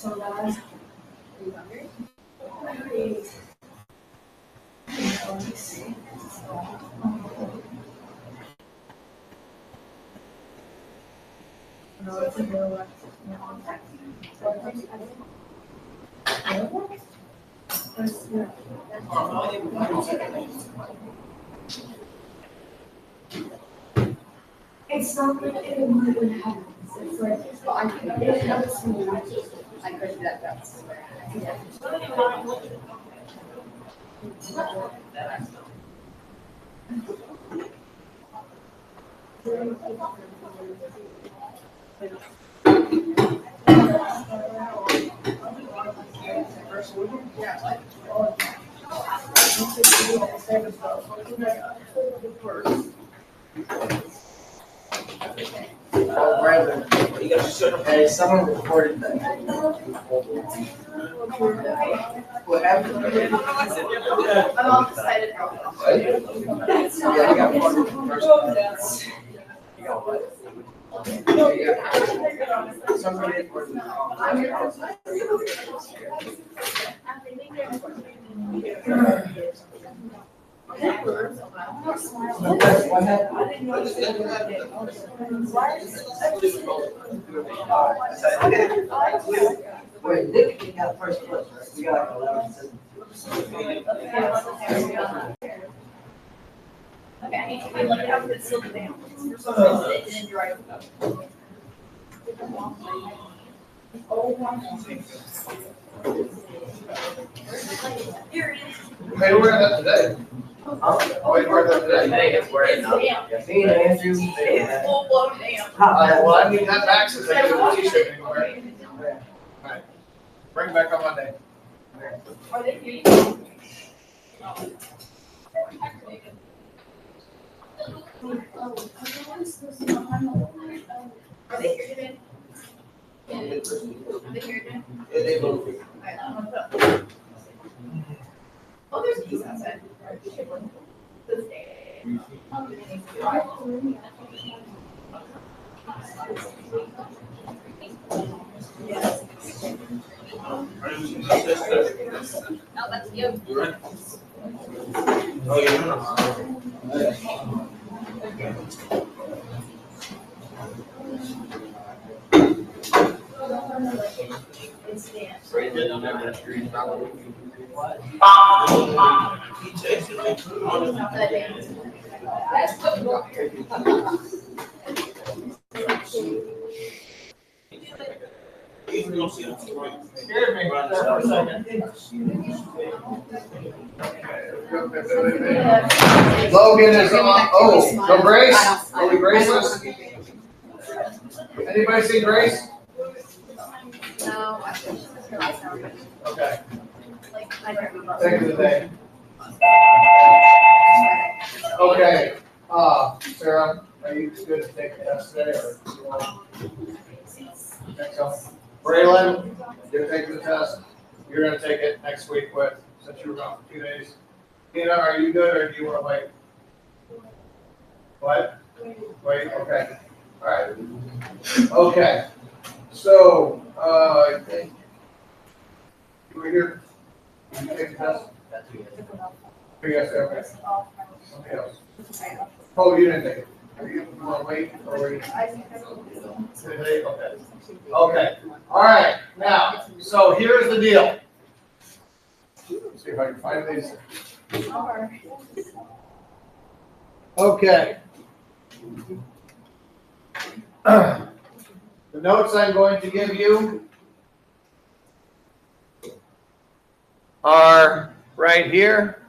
It's not like it happens. It's like, well, I can, it helps me. I could do that. That's. Hey, someone recorded that. What happened? I'm all excited. Yeah, I got one first. You got what? Somebody recorded what happened? Wait, Nick, you got first place, right? You got like 11. Okay, I like how it's still down. And you're right. Here it is. Hey, we're wearing that today. Oh, you wearing that today? Hey, it's wearing It's down. Yeah, me and Andrew. It's full blown down. Well, I need that back since I got a t-shirt anywhere. Alright, bring it back on Monday. Are they here? Are they here today? Are they here today? Yeah, they both. Alright, I'm gonna put. Oh, there's peace outside. This day. Yes. No, that's you. Oh, yeah. It's Dan. Logan is on, oh, no Grace? Are we Graceless? Anybody see Grace? No, I think it's her last name. Okay, Like, I don't remember. take it today. Okay, Sarah, are you good to take the test today or? you want- Think so? Braylon, you're taking the test. You're gonna take it next week with, since you were gone for 2 days. Tina, are you good or do you wanna wait? What? Wait, okay. All right. Okay. So, I think you were here. Did you take the test? Yes, okay. Somebody else. Oh, you didn't take it. Are you wanna wait or were you? Today? Okay. Okay, all right, now, so here's the deal. Let's see if I can find these. Okay. The notes I'm going to give you are right here.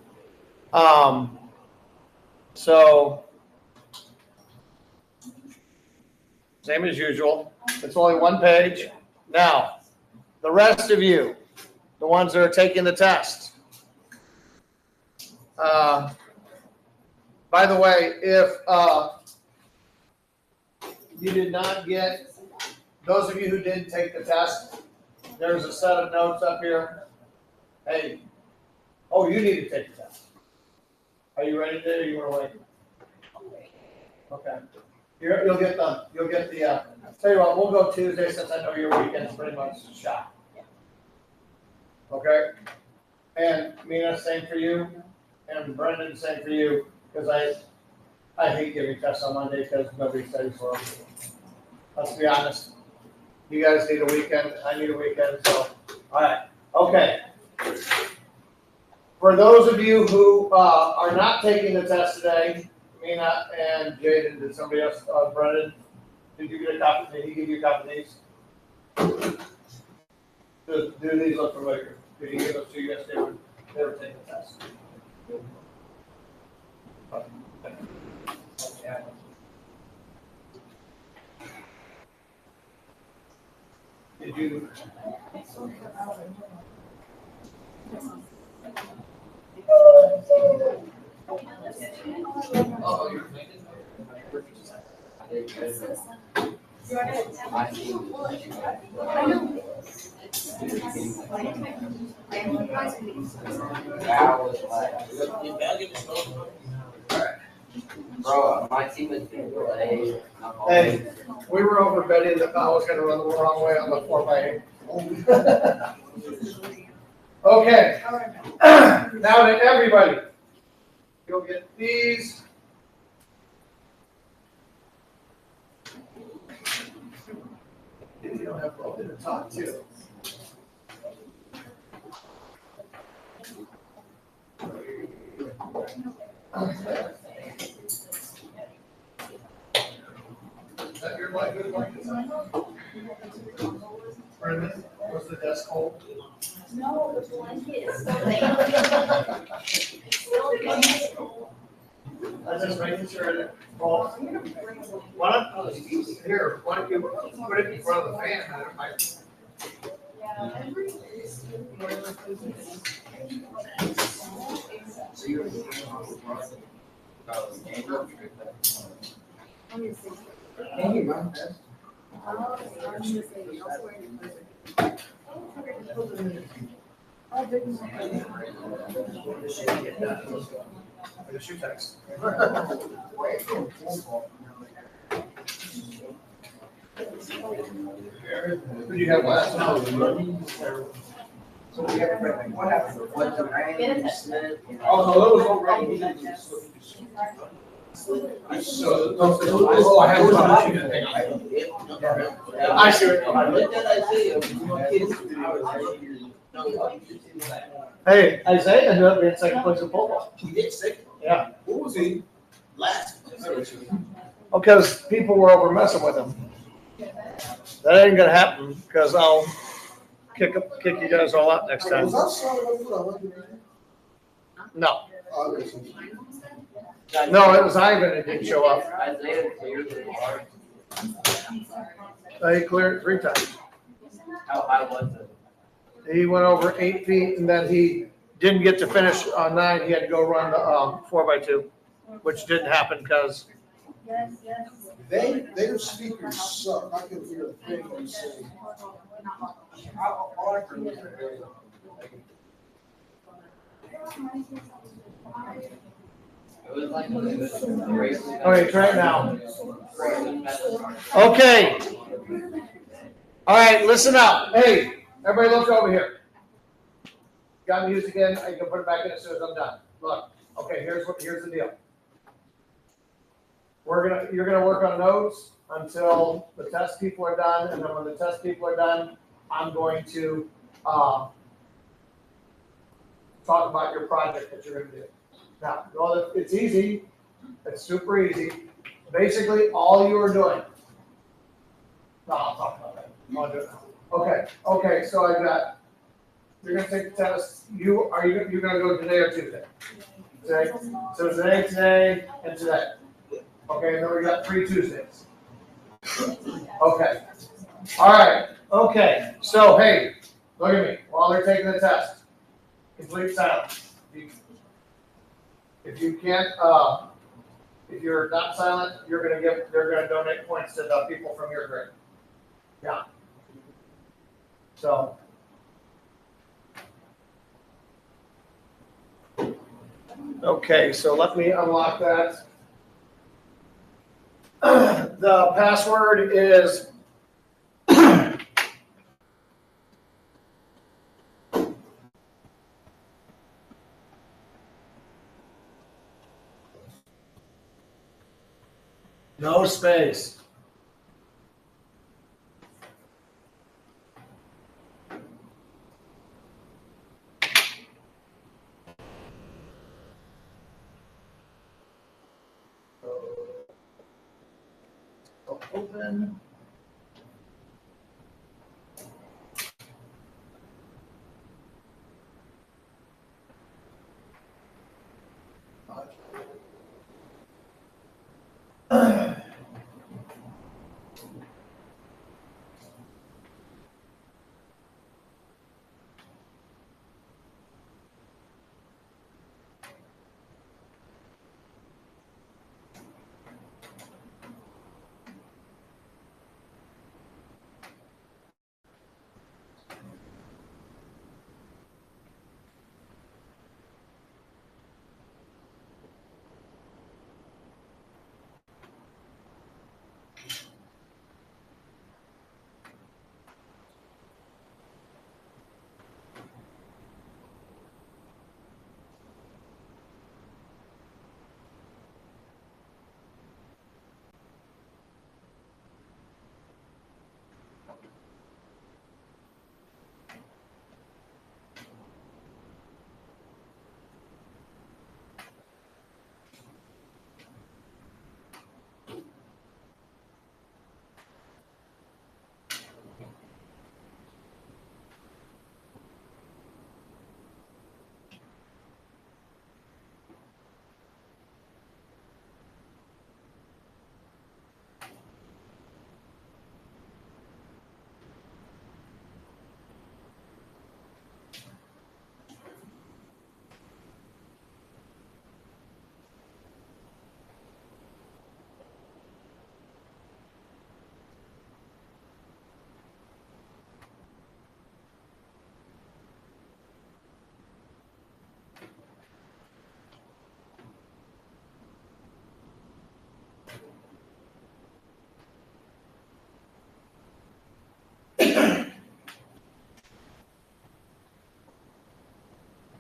So, same as usual. It's only one page. Now, the rest of you, the ones that are taking the test. By the way, if you did not get, those of you who didn't take the test, there's a set of notes up here. Hey, oh, you need to take the test. Are you ready to, or you want to wait? Okay. You'll get the, tell you what, we'll go Tuesday since I know your weekend's pretty much shot. okay? And Mina, same for you, and Brendan, same for you, because I hate giving tests on Monday because nobody studies for them. Let's be honest. You guys need a weekend, I need a weekend, so, all right, okay. For those of you who, are not taking the test today, Mina and Jaden, did somebody else, Brendan, did you get a copy, did he give you a copy of these? Do these look familiar? Did he give us to you yesterday when they were taking the test? Did you? Oh, you're making. Bro, my team has been delayed. Hey, we were over betting that I was gonna run the wrong way on the 4x8. Okay. Now to everybody. You'll get these. You don't have Robin to talk to. Is that your life? Good life? Brendan, was the desk cold? No, the blanket is still I'm just making sure that, well, why don't, here, why don't you put it in front of the fan, and it might. So you're. Hey, man. It's your text. Who do you have last? So we have, what happened? What the rain? Oh, no, those don't run. So, I have one machine thing. I see what I looked at Isaiah, my kids. Hey, Isaiah ended up being second place in football. He did sick. Yeah. What was he? Last. Because people were over messing with him. That ain't gonna happen, because I'll kick you guys all out next time. Was that Solomon Foot? I wonder, right? No, Oh, okay, so- no, it was Ivan that didn't show up. Isaiah cleared the bar. He cleared it 3 times. How high was it? He went over 8 feet, and then he didn't get to finish on 9. He had to go run the 4x2, which didn't happen because Their speakers suck. I couldn't hear a thing you say. All I heard was the It was like. Okay, Okay, try it now. Okay. All right, listen up. Hey, everybody look over here. Got me used again. I can put it back in as soon as I'm done. Look, okay, here's the deal. You're gonna work on notes until the test people are done, and then when the test people are done, I'm going to, talk about your project that you're gonna do. Now, well, it's easy. It's super easy. Basically, all you are doing. No, I'll talk about that. I'll do it now. Okay, so I got, you're gonna take the test. You're gonna go today or Tuesday? Today? So today, and today. Okay, and then we got 3 Tuesdays. Okay. All right, okay. So, hey, look at me. While they're taking the test, complete silence. If you can't, if you're not silent, they're gonna donate points to the people from your grade. Yeah. So. Okay, so let me unlock that. The password is No space. Open.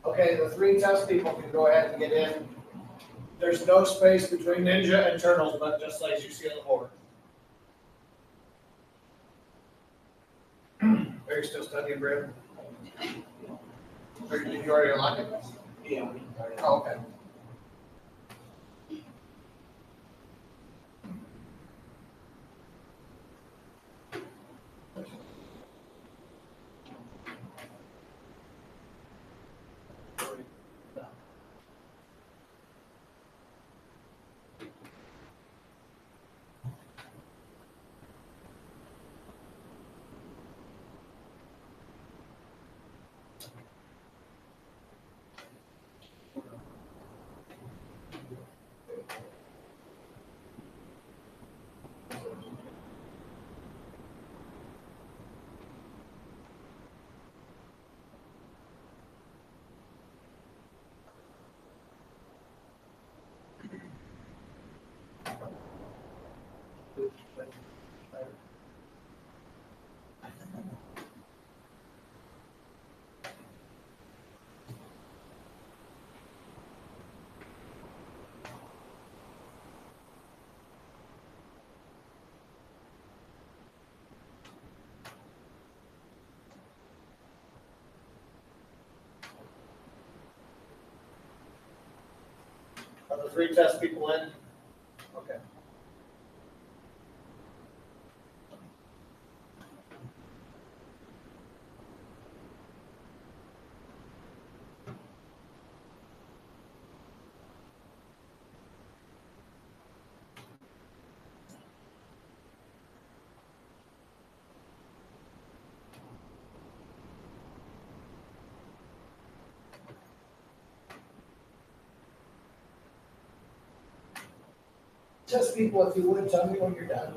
Okay, the three test people can go ahead and get in. There's no space between Ninja and Turtles, but just like you see on the board. Are you still studying, Brad? Or did you already unlock it? Yeah. Oh, okay. Are the three test people in? Okay. Test people, if you would, tell me when you're done.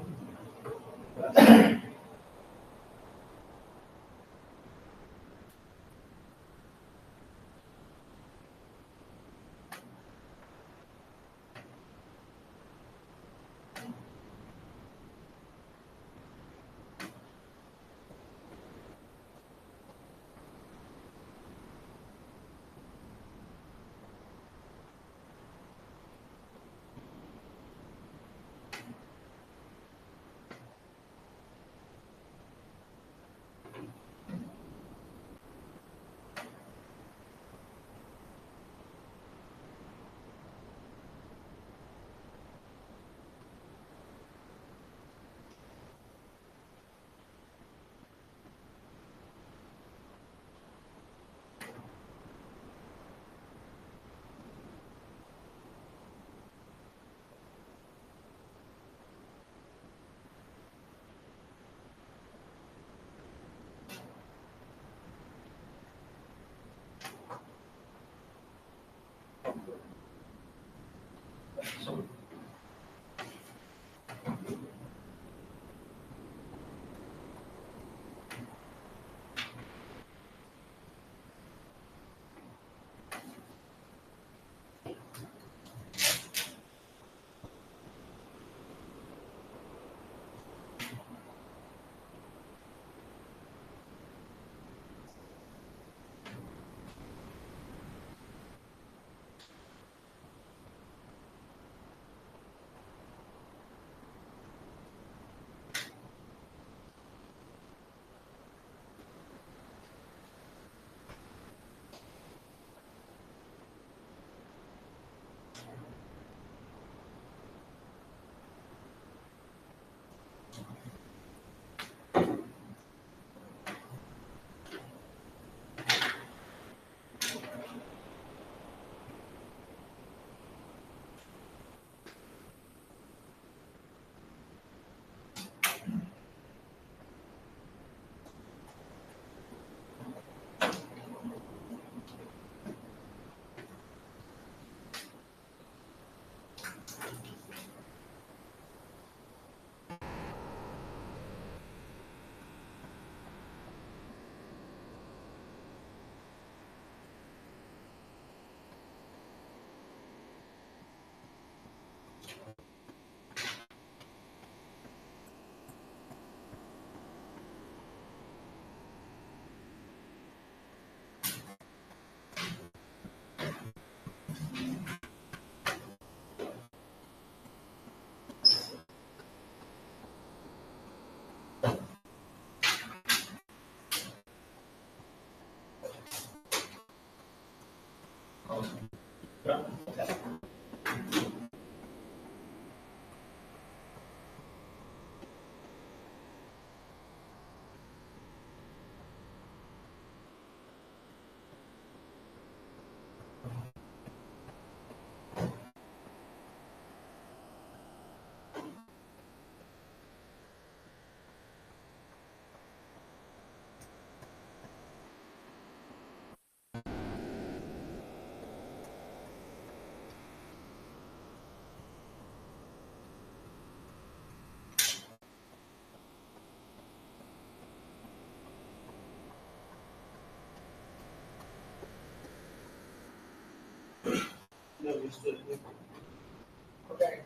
Okay.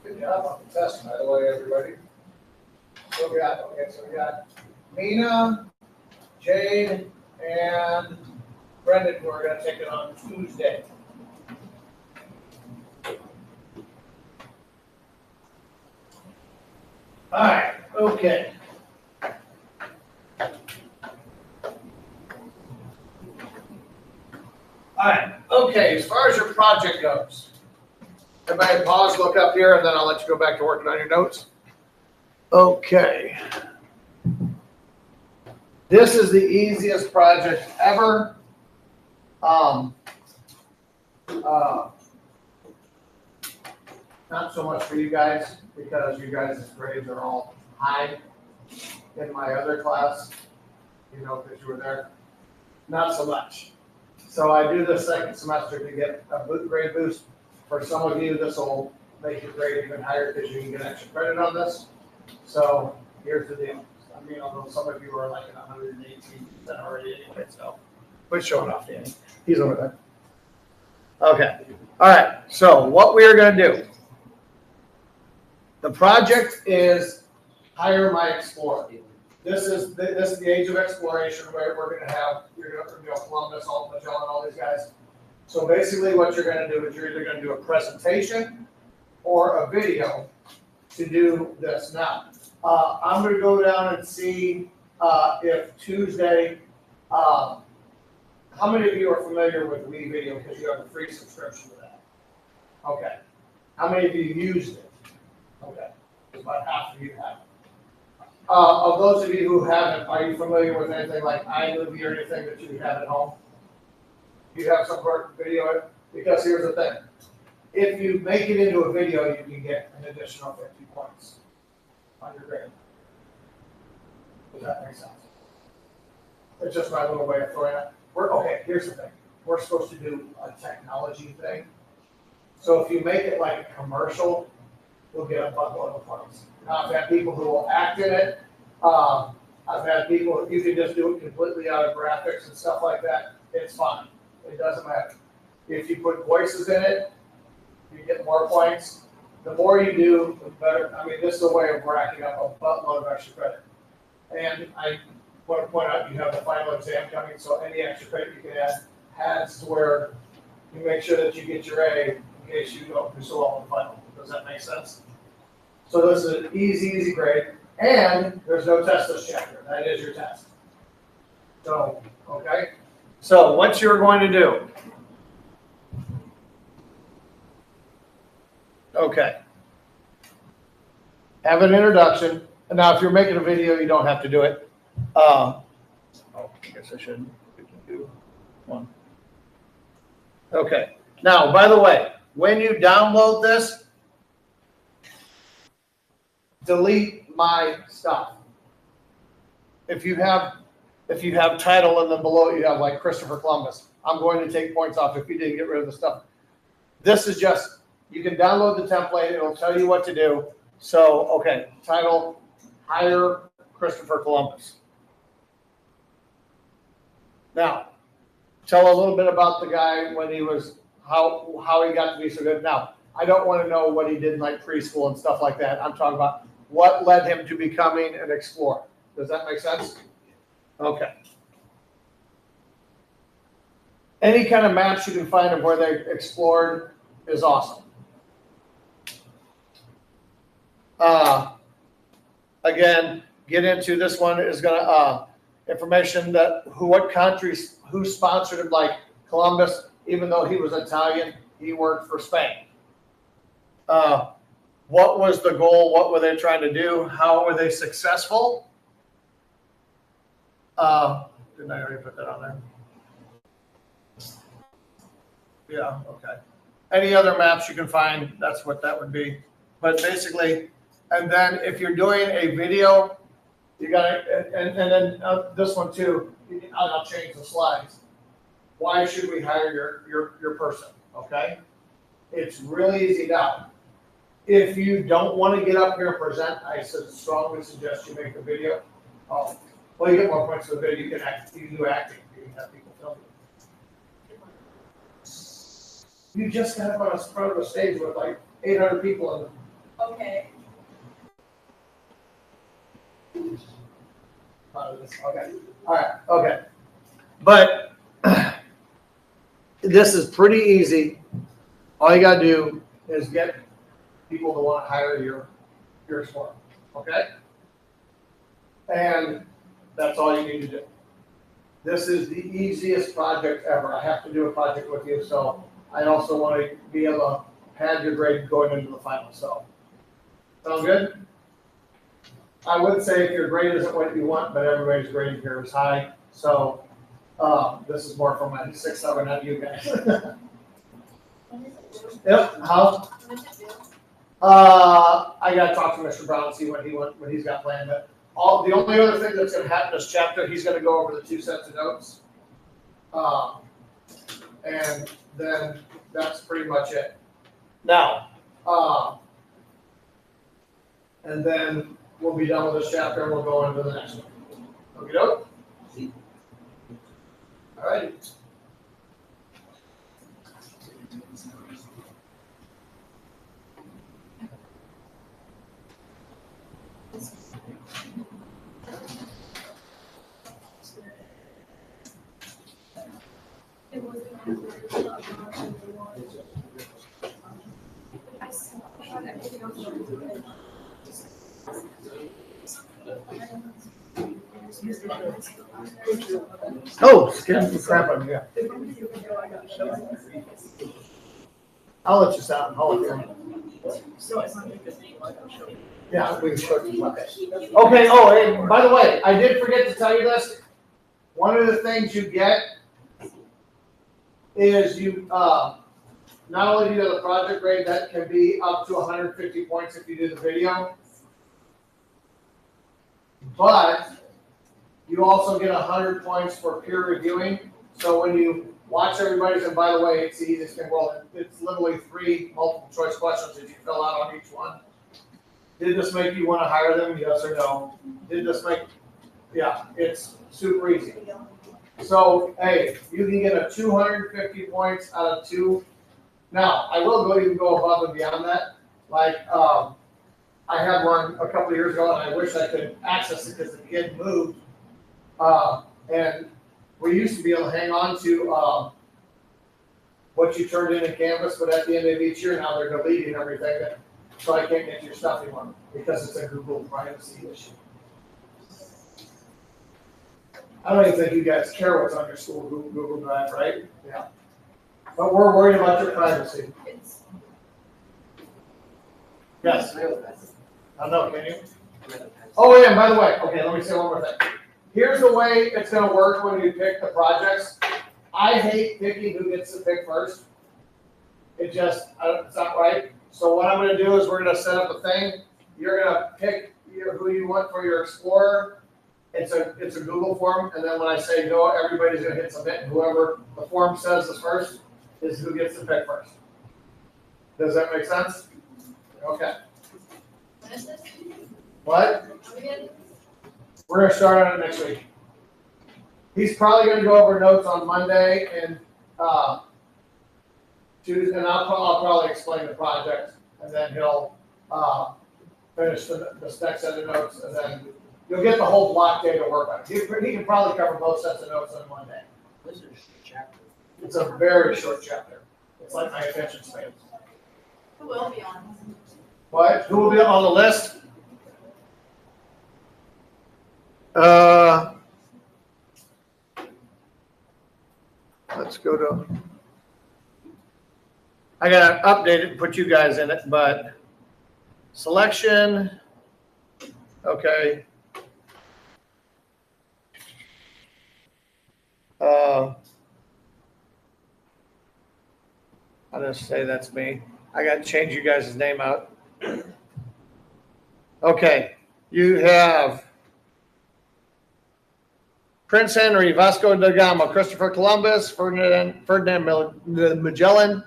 Good job on the test, by the way, everybody. So we got Mina, Jade, and Brendan, who are gonna take it on Tuesday. All right, okay. All right, okay, as far as your project goes, everybody pause, look up here, and then I'll let you go back to working on your notes. Okay. This is the easiest project ever. Not so much for you guys, because you guys' grades are all high in my other class, you know, because you were there. Not so much. So I do the second semester to get a grade boost. For some of you, this will make your grade even higher because you can get extra credit on this. So here's the deal. I mean, although some of you are like at 118% already anyway, so quit showing off, Danny. He's over there. Okay. All right. So what we are going to do. The project is Hire My Explorer. This is the age of exploration where we're going to have, you're going to, Columbus, all Magellan, all these guys. So basically what you're gonna do is you're either gonna do a presentation or a video to do this. Now, I'm gonna go down and see, if Tuesday, how many of you are familiar with WeVideo because you have a free subscription to that? Okay. How many of you used it? Okay. About half of you have. Of those of you who haven't, are you familiar with anything like iMovie or anything that you have at home? You have some sort of video? Because here's the thing. If you make it into a video, you can get an additional 50 points on your grade. Does that make sense? It's just my little way of throwing it. Okay, here's the thing. We're supposed to do a technology thing. So if you make it like a commercial, we'll get a buttload of points. Now, I've had people who will act in it. I've had people, you can just do it completely out of graphics and stuff like that. It's fine. It doesn't matter. If you put voices in it, you get more points. The more you do, the better. I mean, this is a way of racking up a buttload of extra credit. And I want to point out, you have the final exam coming, so any extra credit you can add adds to where you make sure that you get your A in case you don't do so well in the final. Does that make sense? So this is an easy grade, and there's no test this chapter. That is your test. So, okay. So what you're going to do. Okay. Have an introduction. And now if you're making a video, you don't have to do it. I guess I shouldn't. We can do one. Okay. Now, by the way, when you download this, delete my stuff. If you have title and then below it you have like Christopher Columbus, I'm going to take points off if you didn't get rid of the stuff. This is just, you can download the template, it'll tell you what to do. So, okay, title, hire Christopher Columbus. Now, tell a little bit about the guy when he was, how he got to be so good. Now, I don't want to know what he did in like preschool and stuff like that. I'm talking about what led him to becoming an explorer. Does that make sense? Okay. Any kind of maps you can find of where they explored is awesome. Again, get into this one is gonna information that what countries, who sponsored him, like Columbus, even though he was Italian, he worked for Spain. What was the goal? What were they trying to do? How were they successful? Didn't I already put that on there? Yeah, okay. Any other maps you can find, that's what that would be. But basically, and then if you're doing a video, you gotta, and then this one too, I'll change the slides. Why should we hire your person, okay? It's really easy now. If you don't want to get up here and present, I strongly suggest you make a video. Well, you get more points for the video. You can act, you can do acting. You can have people film you. You just got up on the front of the stage with like 800 people in them. Okay. Okay. All right. Okay. But this is pretty easy. All you got to do is get people to want to hire your explorer. Okay. And that's all you need to do. This is the easiest project ever. I have to do a project with you, so I also want to be able to pad your grade going into the final. So, sound good? I would say if your grade isn't what you want, but everybody's grade here is high. So, this is more for my 6, 7, not you guys. Yep. How? I got to talk to Mr. Brown and see what he's got planned. But the only other thing that's going to happen this chapter, he's going to go over the 2 sets of notes, and then that's pretty much it. Now, and then we'll be done with this chapter and we'll go into the next one. Okay, doke? All right. It was Oh, scared the crap out of me. I'll let you stop. I'll let you. Yeah, we can start. Okay, oh, hey, by the way, I did forget to tell you this. One of the things you get is you, not only do you have the project grade, that can be up to 150 points if you do the video, but you also get 100 points for peer reviewing. So when you watch everybody's, and by the way, it's the easiest thing in the world. It's literally 3 multiple choice questions that you fill out on each one. Did this make you want to hire them? Yes or no? Did this make, yeah, it's super easy. So, hey, you can get a 250 points out of 2. Now, I will even go above and beyond that. Like, I had one a couple of years ago, and I wish I could access it because the kid moved. And we used to be able to hang on to what you turned in Canvas, but at the end of each year, now they're deleting everything. So I can't get your stuff anymore because it's a Google privacy issue. I don't even think you guys care what's on your school Google Drive, right? Yeah. But we're worried about your privacy. Yes. I know, can you? Oh, yeah, and by the way, okay, let me say one more thing. Here's the way it's gonna work when you pick the projects. I hate picking who gets to pick first. It's not right. So what I'm gonna do is we're gonna set up a thing. You're gonna pick who you want for your Explorer. It's a Google form, and then when I say go, everybody's gonna hit submit, and whoever the form says is first is who gets to pick first. Does that make sense? Okay. What? We're gonna start on it next week. He's probably gonna go over notes on Monday and Tuesday, and I'll probably explain the project, and then he'll finish the next set of notes, and then you'll get the whole block day to work on. He can probably cover both sets of notes on one day. This is a chapter. It's a very short chapter. It's like my attention span. Who will be on? What? Who will be on the list? Let's go to. I gotta update it and put you guys in it, but selection. Okay. I'll just say that's me. I got to change you guys' name out. Okay, you have Prince Henry, Vasco da Gama, Christopher Columbus, Ferdinand Magellan,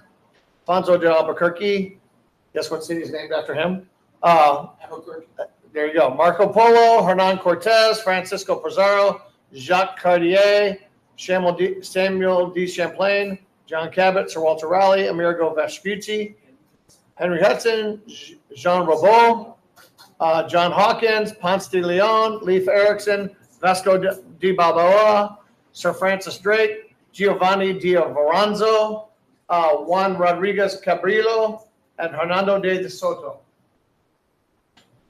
Alfonso de Albuquerque. Guess what city's named after him? There you go. Marco Polo, Hernan Cortez, Francisco Pizarro, Jacques Cartier, Samuel D. Champlain, John Cabot, Sir Walter Raleigh, Amerigo Vespucci, Henry Hudson, Jean Robeau, John Hawkins, Ponce de Leon, Leif Erikson, Vasco de Balboa, Sir Francis Drake, Giovanni de Verrazano, Juan Rodriguez Cabrillo, and Hernando de Soto.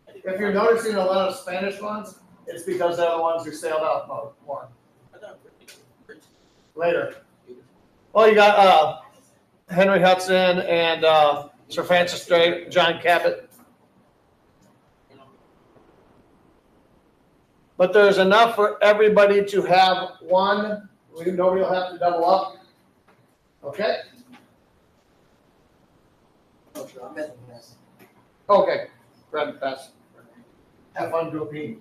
If you're noticing a lot of Spanish ones, it's because they're the ones who sailed out more. Later. Well, you got Henry Hudson and Sir Francis Drake, John Cabot. But there's enough for everybody to have one. Nobody will have to double up. Okay? Okay. Grab the pass. Have fun, go pee.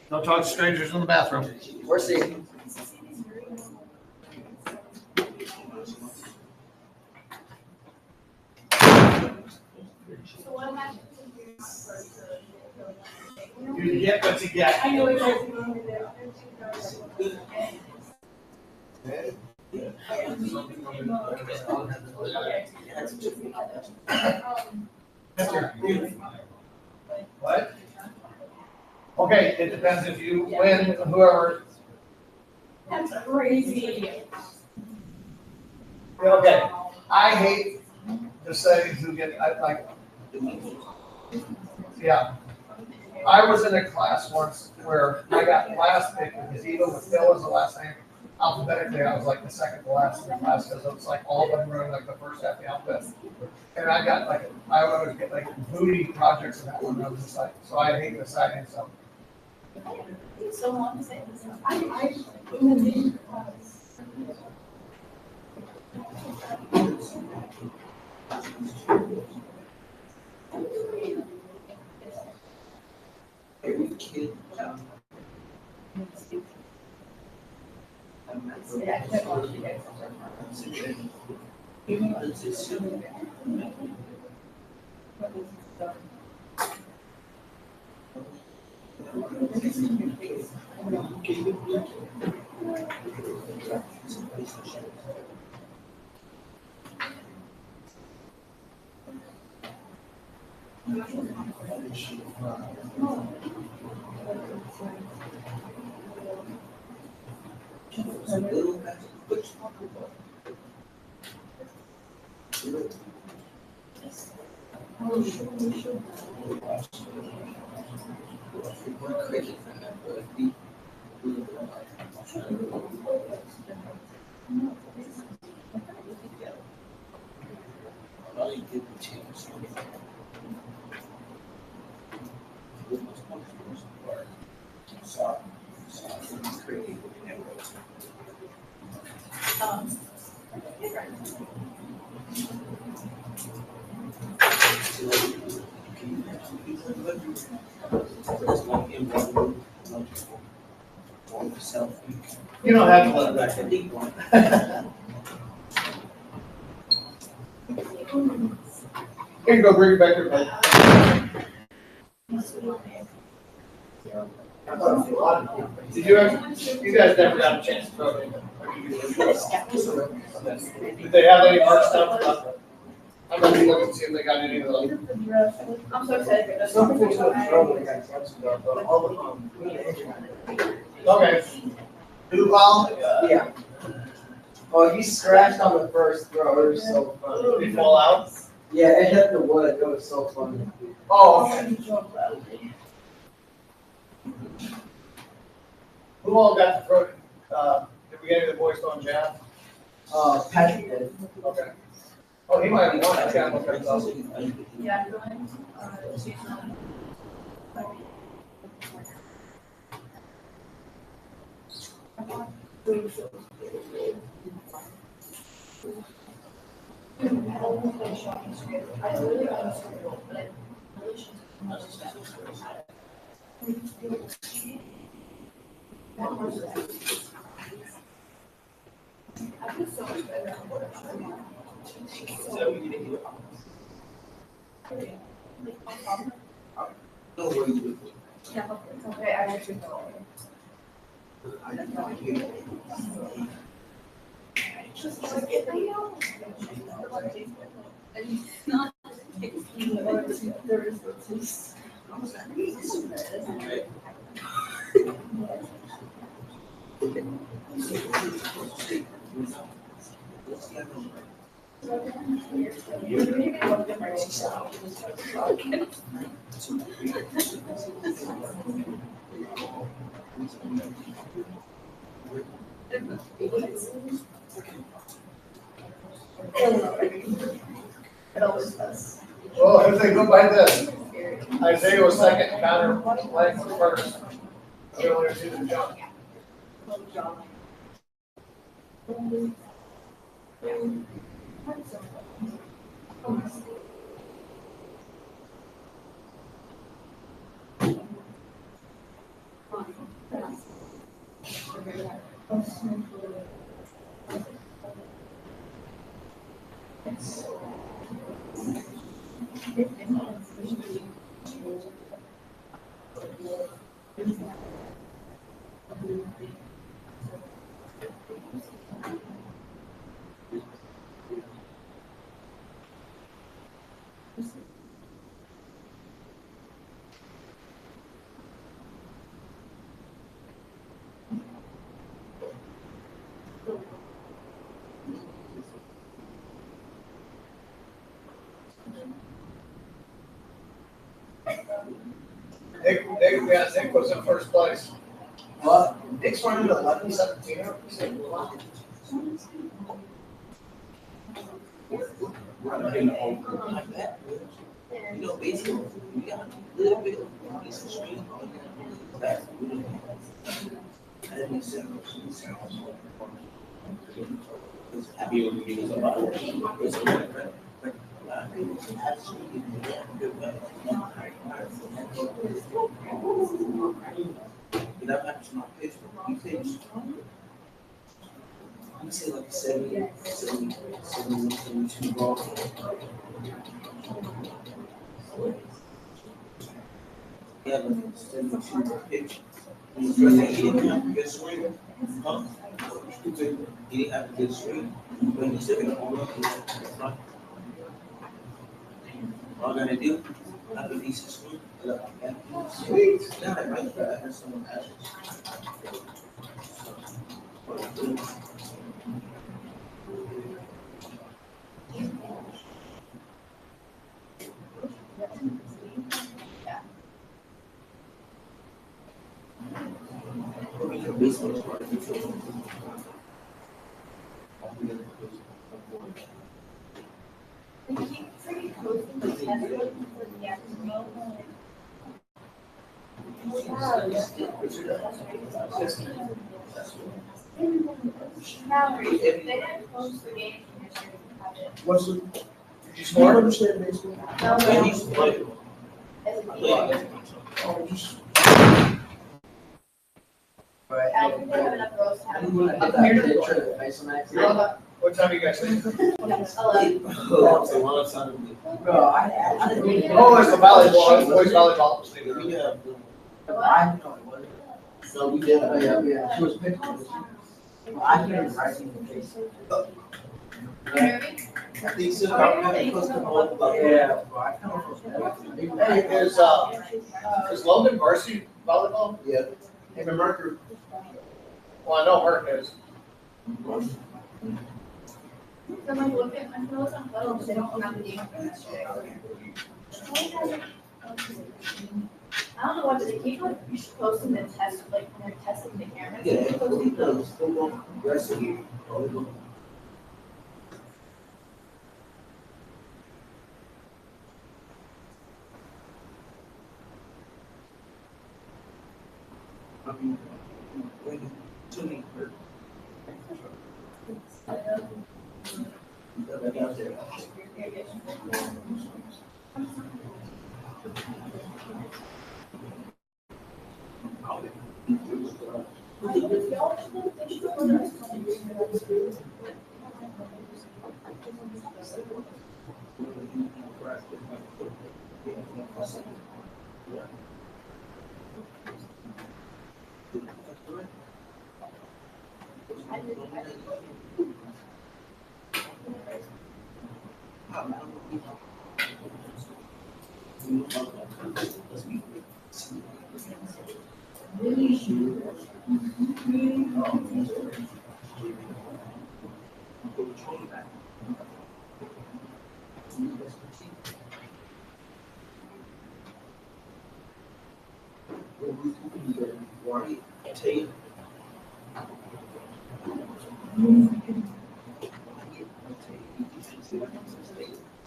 Don't talk to strangers in the bathroom. We're seeing. You get what you get. I know it's What? Okay, it depends if you win, whoever, That's crazy. Okay, I hate the settings who get, yeah. I was in a class once where I got last pick because even with Phil as the last name, alphabetically, I was like the second to last in the class because it was like all of them were in like the first half of the alphabet. And I got like, I always get like booty projects in that one. I was just like, so I hate the signing stuff. It's so long to say this. You don't have to let it back in. Here you go, bring it back here, bud. Did you guys never got a chance to vote? Did they have any art stuff? I'm gonna be looking to see if they got any of those. I'm so excited. Some things don't throw when they got cancer, but all of them. Okay. Duval? Yeah. Oh, he scratched on the first throw, it was so funny. Did he fall out? Yeah, it hit the wood, it was so funny. Oh, okay. Who all got to throw, did we get any of the boys throwing jab? Patrick did. Okay. Oh, he might have won, I can't look at it. Yeah, I'm going. I feel so much better. Yeah, okay, I actually know. Not. It always does. Well, if they go by this, Isaiah was second, Connor Lang was first. We only see the jump. Nick was in first place. What? Nick's running 11-17 or something. You know, basically, we got a little bit of this street. And we said, happy with me about it. That happens on Facebook. You think you say like 72 ball. Yeah, like 72 pitch. He didn't have a good swing. Huh? He didn't have a good swing. But he's still gonna hold on. All I'm gonna do, have a decent swing. Sweet. Now I might have someone else. They keep pretty posting the test for the afternoon. Mallory, they didn't post the game commission. What's the, did you score? No, When no, he's playing, as a playing. Right. I think they have enough girls to have. I thought they did try to face some accident. What time you guys think? 11. Oh, a lot of time. Bro, I didn't even. Oh, it's the volleyball, boys volleyball. We have, I know it wasn't. so we did. Yeah. She was picking. I can't even write in the case. You hear me? I think so. I'm gonna post the ball about. Yeah, bro, I kind of feel bad. Hey, is Logan varsity volleyball? Yeah. Him and Mercury? Well, I know Merc is. So I'm like, look at, I feel like on photos, they don't have the game for that shit. I don't know what to keep like posting the test, like when they're testing the cameras. Yeah, They're posting those. aggressive. I mean, when Tony hurt.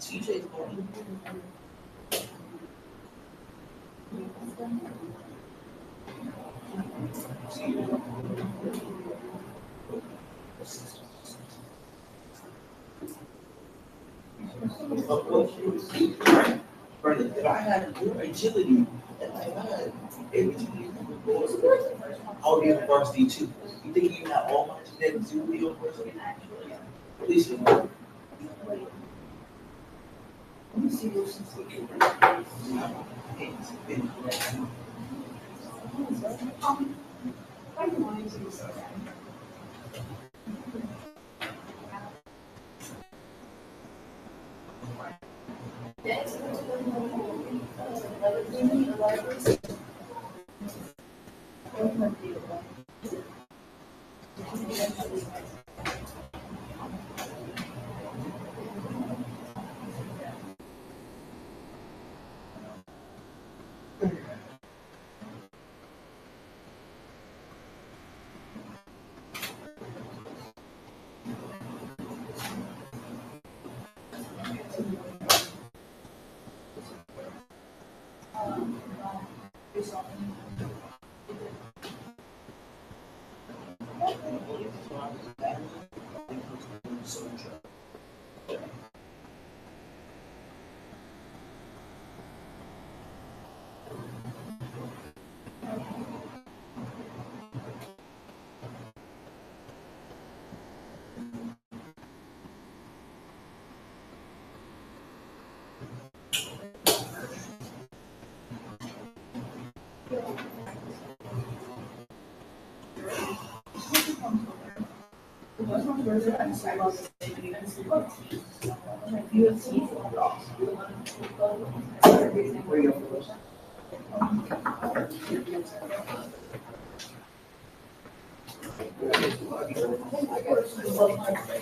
TJ's going. Brandon, if I had your agility, and if I had everything, I would be in varsity too. You think you have all my genetics to be on varsity? Please, you know. Let me see what's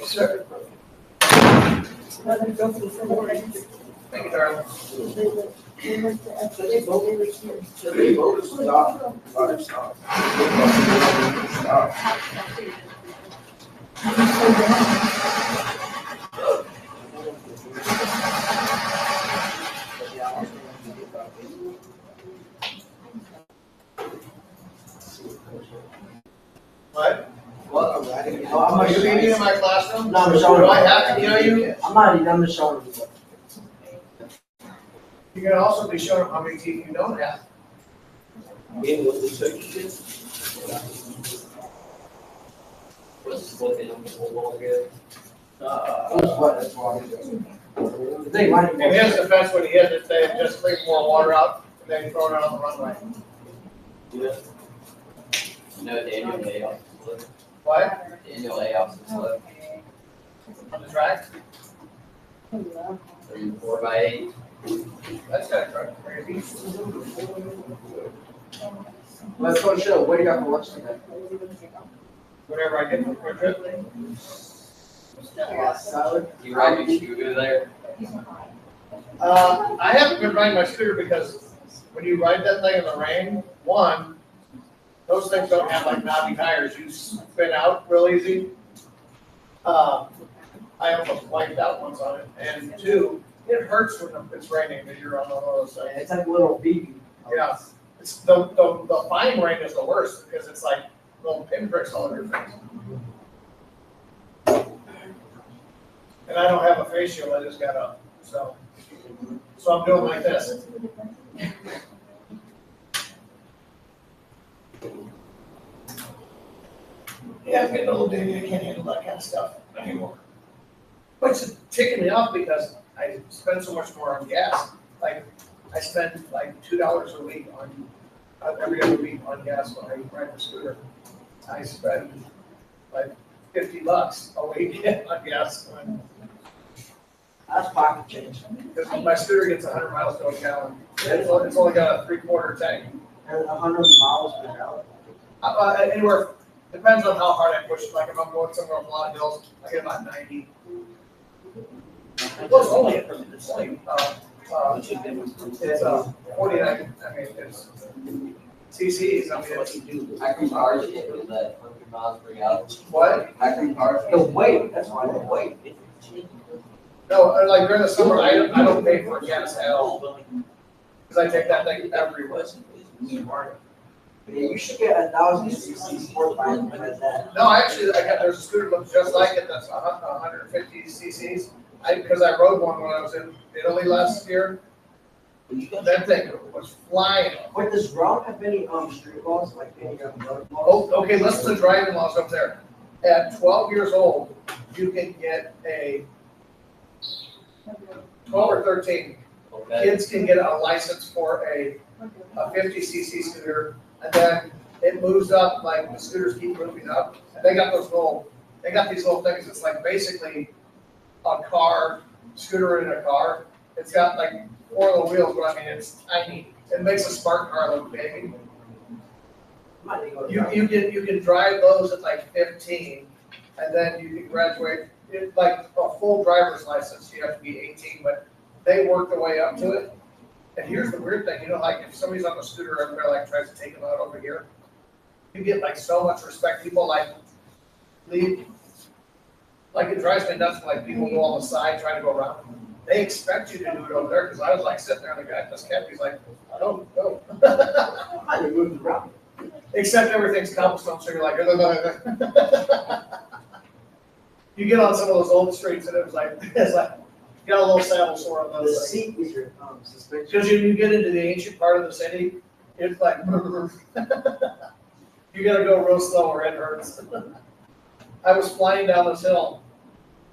Sure. Thank you, darling. What? Well, I'm Are you not eating in my classroom? No, I'm showing Do I have to kill you? I'm not eating, I'm just showing you. You're gonna also be showing them how many teeth you don't have. Yeah, what the turkey is? That's why. They might. In his defense, when he hit it, they just leave more water out, and then throw it out on the runway. Yeah. No, Daniel layoffs. What? Daniel layoffs is what, On the track? 4x8. That's kind of crazy. Let's go show, what do you got for lunch today? Whatever I get from the trip. I got salad. You ride your scooter there? I haven't been riding my scooter because when you ride that thing in the rain, one, those things don't have like knobby tires. You spin out real easy. I almost wiped out once on it. And two, it hurts when it's raining and you're on one of those things. It's like a little BB. Yeah. It's the fine rain is the worst because it's like little pinpricks all over your face. And I don't have a face shield, I just got up, so I'm doing like this. Yeah, I'm getting a little dizzy, I can't handle that kind of stuff anymore. Which is ticking me off because I spend so much more on gas. Like, I spend like $2 a week on, every other week on gas when I ride the scooter. I spend like $50 a week on gas when, That's pocket change. because my scooter gets 100 miles to a gallon. It's only got a 3/4 tank. And 100 miles per hour. Anywhere, depends on how hard I push it. Like if I'm going somewhere with a lot of hills, I get about 90. Well, it's only, it's 49, I mean, it's CCs, I mean, it's, I can charge it with that 100 miles per gallon. what? I can charge The it. weight, that's why the weight. No, like during the summer, I don't pay for gas at all, because I take that thing everywhere. Yeah, you should get 1,000 cc for buying like that. No, actually, there's a scooter that looks just like it, that's 150 CCs. Because I rode one when I was in Italy last year, that thing was flying. Wait, does Rome have any street laws like any road laws? Oh, okay, listen to the driving laws up there. At 12 years old, you can get a 12 or 13. Okay. Kids can get a license for a 50 cc scooter, and then it moves up, like the scooters keep moving up. And they got these little things, it's like basically a car, scooter in a car. It's got like 4 little wheels, but I mean, it's tiny. It makes a smart car look big. You can drive those at like 15, and then you can graduate, like a full driver's license, you have to be 18, but they work their way up to it. And here's the weird thing, like if somebody's on a scooter, everybody like tries to take them out over here. You get like so much respect, people like leave, like it drives me nuts when like people go on the side trying to go around. They expect you to do it over there, because I was like sitting there and the guy, this captain's like, no, no. I didn't move around. Except everything's cobblestone, so you're like, you get on some of those old streets and it's like, you got a little saddle sore on The those. seat is your suspension. Because when you get into the ancient part of the city, it's like, you gotta go real slow or it hurts. I was flying down this hill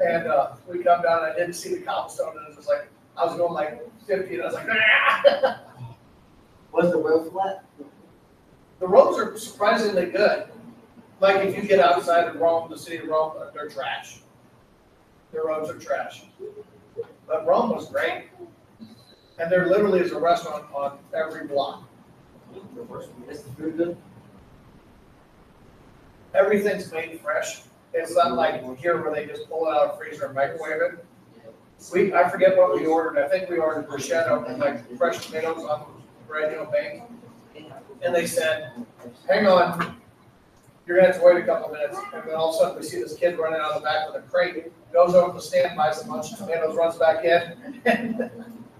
and we come down and I didn't see the cobblestone and it was just like, I was going like 50 and I was like, ah! Was the road flat? The roads are surprisingly good. Like if you get outside of Rome, the city of Rome, they're trash. The roads are trash. But Rome was great. And there literally is a restaurant on every block. Is the food good? Everything's made fresh. It's not like here where they just pull it out of the freezer and microwave it. I forget what we ordered. I think we ordered bruschetta and like fresh tomatoes on bread, baked. And they said, hang on, you're gonna have to wait a couple minutes. And then all of a sudden we see this kid running out of the back with a crate, goes over to the stand, buys a bunch of tomatoes, runs back in.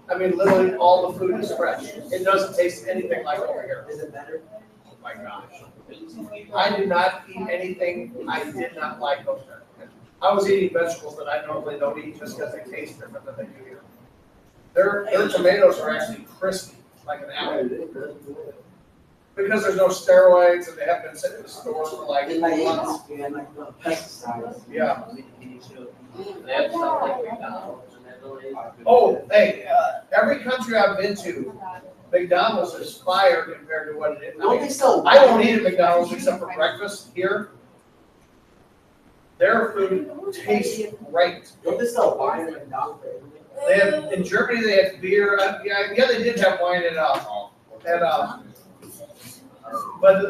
I mean, literally all the food is fresh. It doesn't taste anything like over here. Is it better? Oh my gosh. I did not eat anything I did not like over there. I was eating vegetables that I normally don't eat just because they taste different than they do here. Their tomatoes are actually crispy, like an apple. Because there's no steroids and they haven't been sitting in the store for like In my months. yeah, like pesticides. Yeah. They have stuff like McDonald's and Italy. Oh, hey, every country I've been to, McDonald's is fire compared to what it is. I Don't mean, they sell? I don't eat at McDonald's except for breakfast here. Their food tastes great. Don't they sell wine at McDonald's? They have, in Germany, they have beer. Yeah, they did have wine but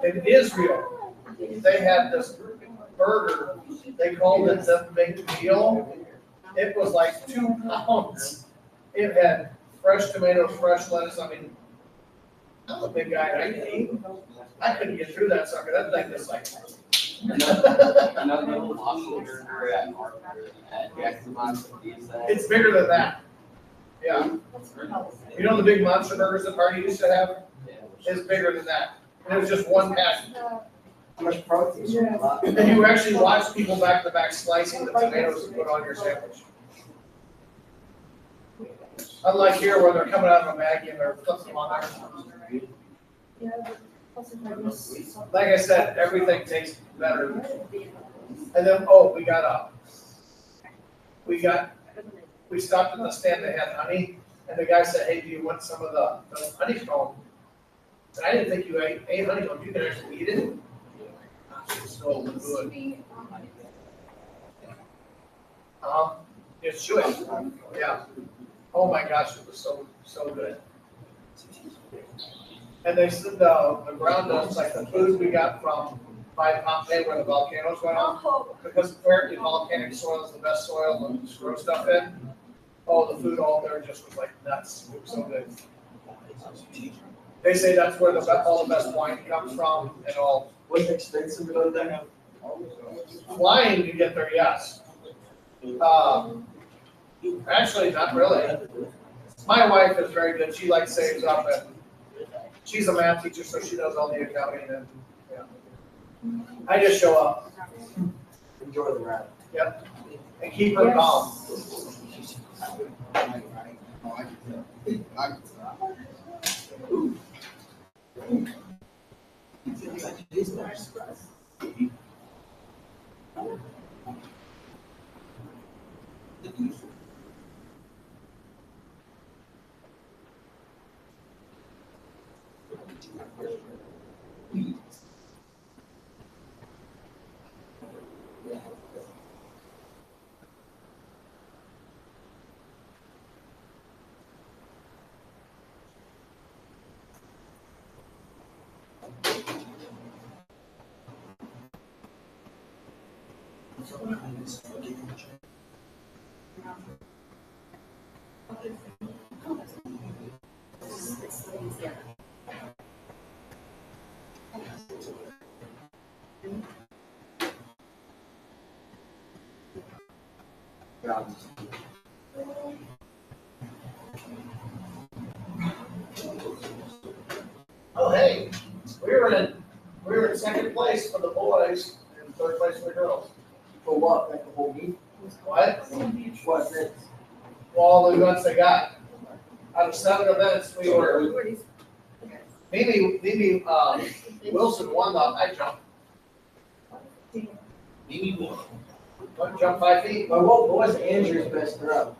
in Israel, they had this burger. They called it the big meal. It was like 2 pounds. It had fresh tomatoes, fresh lettuce. I mean, I'm a big guy. I couldn't get through that sucker. That thing is like. Another little monster burger at Jackson Monster Pizza. It's bigger than that. Yeah. You know the big monster burgers that Party used to have? It's bigger than that. And it was just one pack. How much protein? Yeah. And you actually watch people back to back slicing the tomatoes to put on your sandwich. Unlike here where they're coming out of a bag and they're flipping them on there. Like I said, everything tastes better. And then, we stopped at the stand that had honey, and the guy said, hey, do you want some of the honeycomb? And I didn't think you ate honeycomb, you can actually eat it. It's so good. It's chewy, yeah. Oh my gosh, it was so good. And they said the ground nuts, like the food we got from by Pompeii where the volcanoes went off, because apparently volcanic soil is the best soil to grow stuff in. Oh, the food all there just was like nuts. It was so good. They say that's where all the best wine comes from and all. Was it expensive to go there? Flying to get there, yes. Actually, not really. My wife is very good. She like saves up and she's a math teacher, so she does all the accounting and yeah. I just show up. Enjoy the ride. Yep. And keep her calm. Oh, hey, we were in second place for the boys and third place for the girls. For what, like the whole week? What? What's it? All the events they got. Out of 7 events, we were, maybe, Wilson won the high jump. Maybe more. What, jump 5 feet? But what was Andrew's best throw?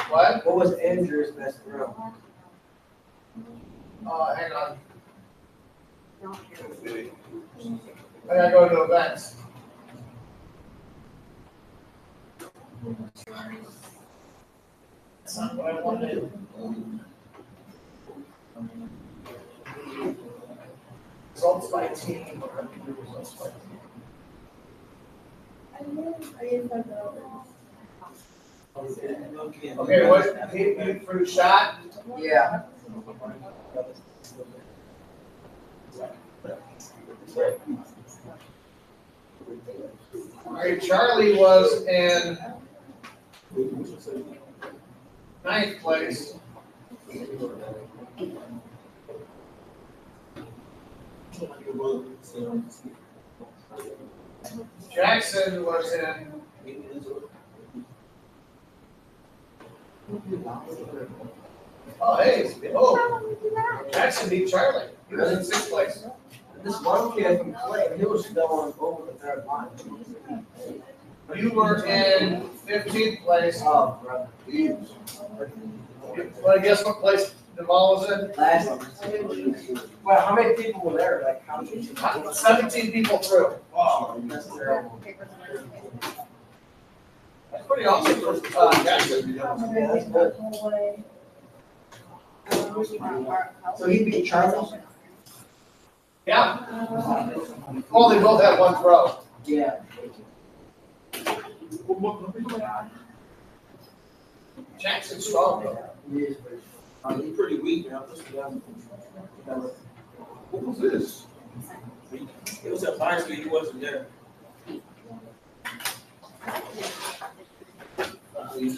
What? What was Andrew's best throw? Hang on. I gotta go to events. That's not what I wanted. Results by team. Results by team. Okay, what, he threw shot? Yeah. All right, Charlie was in 9th place. Jackson was in, oh, hey, oh, Jackson beat Charlie. He was in 6th place. This one kid from Clay, he was going over the third line. You were in 15th place. Oh, brother. Well, guess what place Duval was in? Last one. Well, how many people were there? Like, how many? 17 people through. Wow, that's terrible. That's pretty awesome for Jackson. Yeah, that's good. So he beat Charlie? Yeah. Oh, they both had one throw. Yeah. Jackson's strong though. He is pretty strong. He's pretty weak now. What was this? It was at Fire Street, he wasn't there. You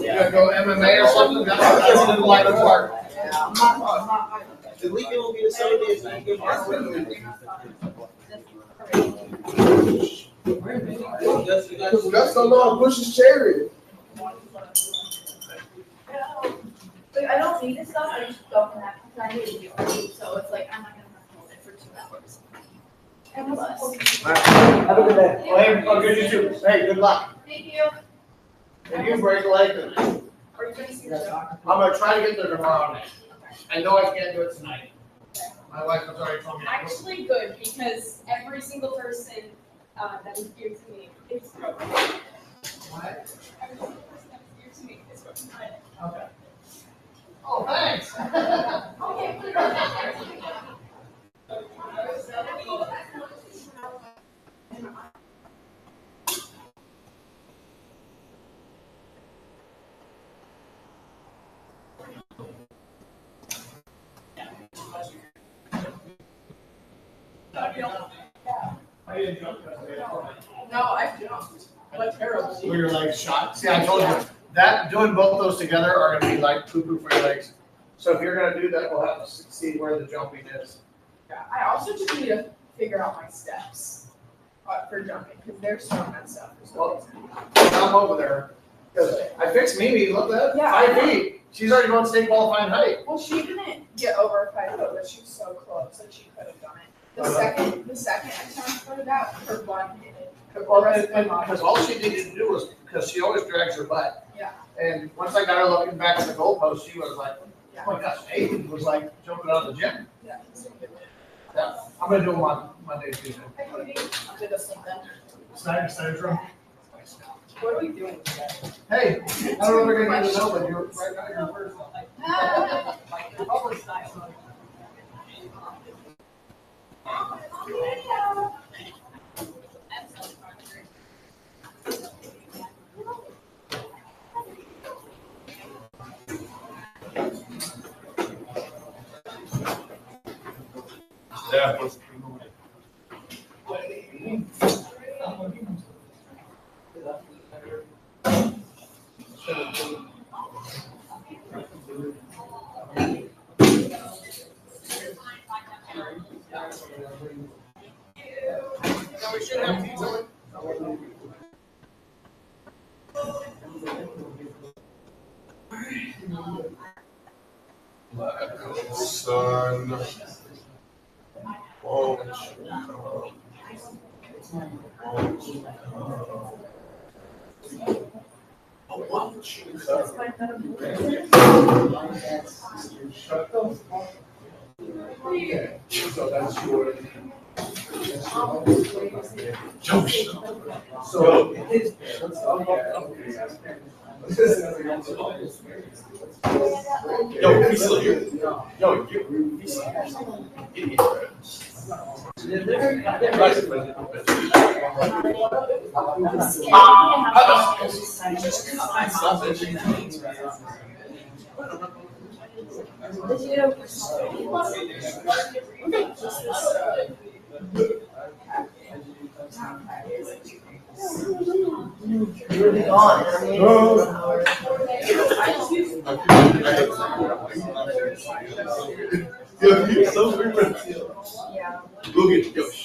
gonna go MMA or something? That's in the line of park. The weekend will be the same day as the weekend. That's the law of Bush's cherry. Like, I don't need this stuff, I just don't have, I need to do it, so it's like, I'm not gonna have to hold it for 2 hours. And plus. Have a good day. Well, hey, oh, good you too. Hey, good luck. Thank you. If you break a leg, then Are you gonna see the show? I'm gonna try to get there tomorrow night. I know I can't do it tonight. My wife has already told me. Actually good, because every single person that is dear to me is broken. What? Every single person that is dear to me is broken. Okay. Oh, thanks. Okay, put it on there. No, I don't. Like terrible. Were your legs shot? See, I told you, that, doing both those together are gonna be like poo-poo for your legs. So if you're gonna do that, we'll have to see where the jumping is. Yeah, I also just need to figure out my steps for jumping, because they're so messed up. Well, I'm over there. 'Cause I fixed Mimi, look at that, Yeah. 5 feet. She's already going state qualifying height. Well, she didn't get over 5 foot, but she was so close that she could have done it. The second attempt for that, her run hit it. Well, because all she needed to do was, because she always drags her butt. Yeah. And once I got her looking back at the goalpost, she was like, oh my gosh, Aiden was like jumping out of the gym. Yeah. Yeah, I'm gonna do them on Monday, Tuesday. I'll do this one then. Snyder's room. What are we doing today? Hey, I don't know if they're gonna get to know, but you're right now, you're first. Yeah. Son. Won't you come? Won't you come? Oh, won't you come? So that's your. Josh. So. Yo, he's still here. Yo, he's still here. Idiot. You're gone. Yo, he's so weird. Yeah. Go get Josh.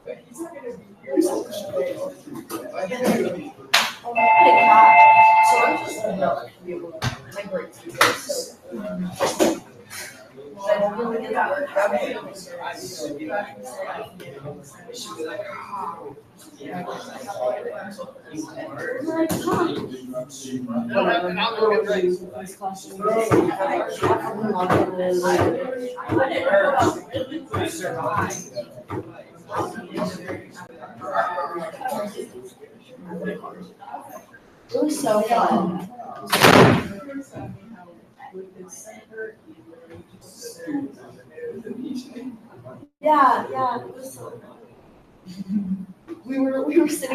But he's not gonna be here. So I'm just not be able to migrate to this. So. Then we'll get that. It was so fun. Yeah, it was so fun. We were sitting